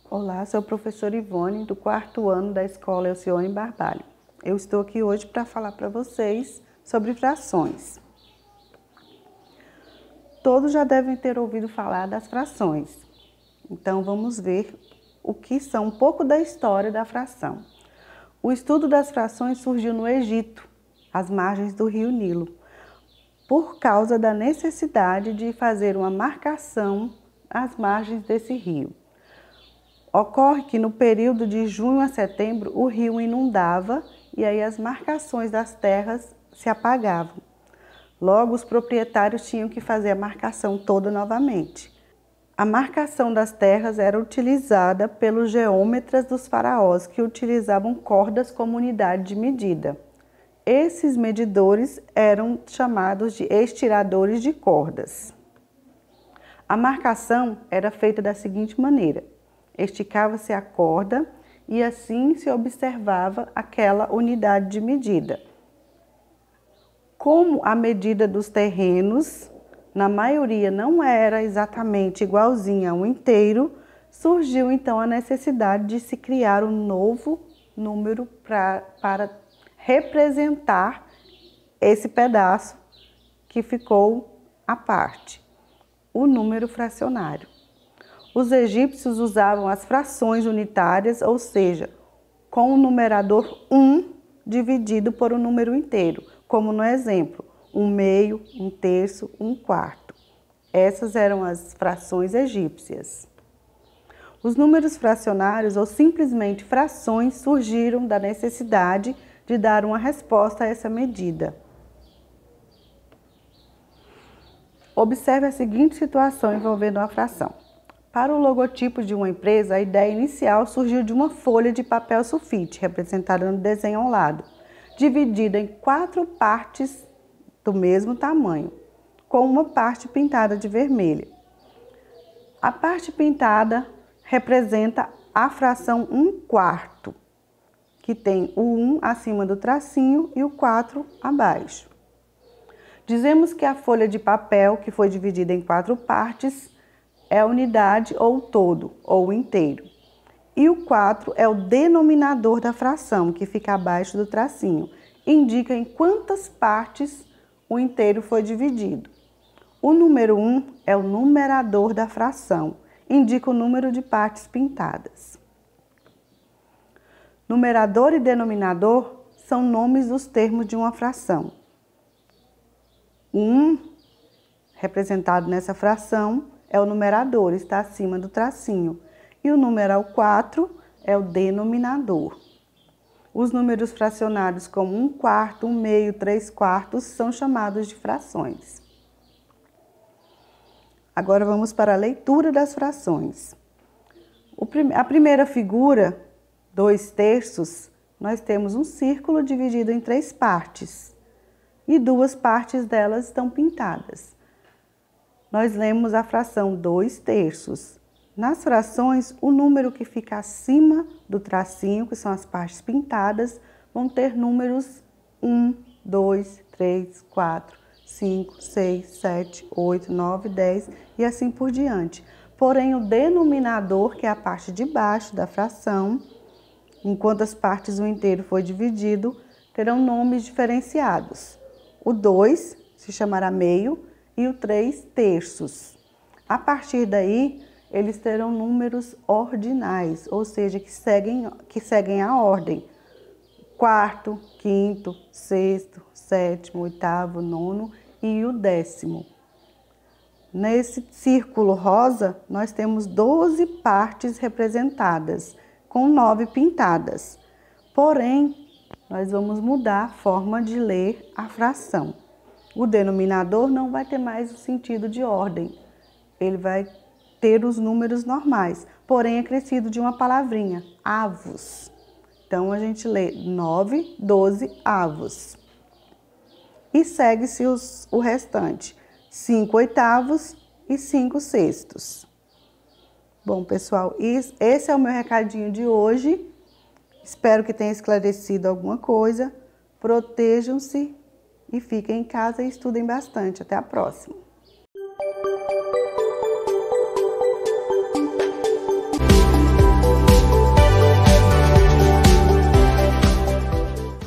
Olá, sou a professora Ivone, do 4º ano da Escola Elcione Barbalho. Eu estou aqui hoje para falar para vocês sobre frações. Todos já devem ter ouvido falar das frações. Então, vamos ver o que são um pouco da história da fração. O estudo das frações surgiu no Egito, às margens do rio Nilo, por causa da necessidade de fazer uma marcação às margens desse rio. Ocorre que no período de junho a setembro o rio inundava e aí as marcações das terras se apagavam. Logo, os proprietários tinham que fazer a marcação toda novamente. A marcação das terras era utilizada pelos geômetras dos faraós, que utilizavam cordas como unidade de medida. Esses medidores eram chamados de estiradores de cordas. A marcação era feita da seguinte maneira: esticava-se a corda e assim se observava aquela unidade de medida. Como a medida dos terrenos, na maioria, não era exatamente igualzinha a um inteiro, surgiu então a necessidade de se criar um novo número para representar esse pedaço que ficou à parte, o número fracionário. Os egípcios usavam as frações unitárias, ou seja, com o numerador 1 dividido por um número inteiro, como no exemplo, 1/2, 1/3, 1/4. Essas eram as frações egípcias. Os números fracionários, ou simplesmente frações, surgiram da necessidade de dar uma resposta a essa medida. Observe a seguinte situação envolvendo uma fração. Para o logotipo de uma empresa, a ideia inicial surgiu de uma folha de papel sulfite, representada no desenho ao lado, dividida em 4 partes do mesmo tamanho, com uma parte pintada de vermelho. A parte pintada representa a fração 1/4, que tem o 1 acima do tracinho e o 4 abaixo. Dizemos que a folha de papel, que foi dividida em 4 partes, é a unidade ou todo, ou inteiro. E o 4 é o denominador da fração, que fica abaixo do tracinho. Indica em quantas partes o inteiro foi dividido. O número 1 é o numerador da fração. Indica o número de partes pintadas. Numerador e denominador são nomes dos termos de uma fração. O 1, representado nessa fração, é o numerador, está acima do tracinho. E o numeral 4 é o denominador. Os números fracionários como 1/4, 1/2, 3/4 são chamados de frações. Agora vamos para a leitura das frações. A primeira figura, 2/3, nós temos um círculo dividido em 3 partes. E 2 partes delas estão pintadas. Nós lemos a fração 2/3. Nas frações, o número que fica acima do tracinho, que são as partes pintadas, vão ter números 1, 2, 3, 4, 5, 6, 7, 8, 9, 10 e assim por diante. Porém, o denominador, que é a parte de baixo da fração, enquanto as partes do inteiro foi dividido, terão nomes diferenciados. O 2 se chamará meio e o 3/3. A partir daí, eles terão números ordinais, ou seja, que seguem a ordem. 4º, 5º, 6º, 7º, 8º, 9º e o 10º. Nesse círculo rosa, nós temos 12 partes representadas, com 9 pintadas. Porém, nós vamos mudar a forma de ler a fração. O denominador não vai ter mais o sentido de ordem. ele vai ter os números normais, porém acrescido de uma palavrinha, avos. Então, a gente lê 9, 12 avos. E segue-se o restante, 5 oitavos e 5 sextos. Bom, pessoal, esse é o meu recadinho de hoje. Espero que tenha esclarecido alguma coisa. Protejam-se e fiquem em casa e estudem bastante. Até a próxima!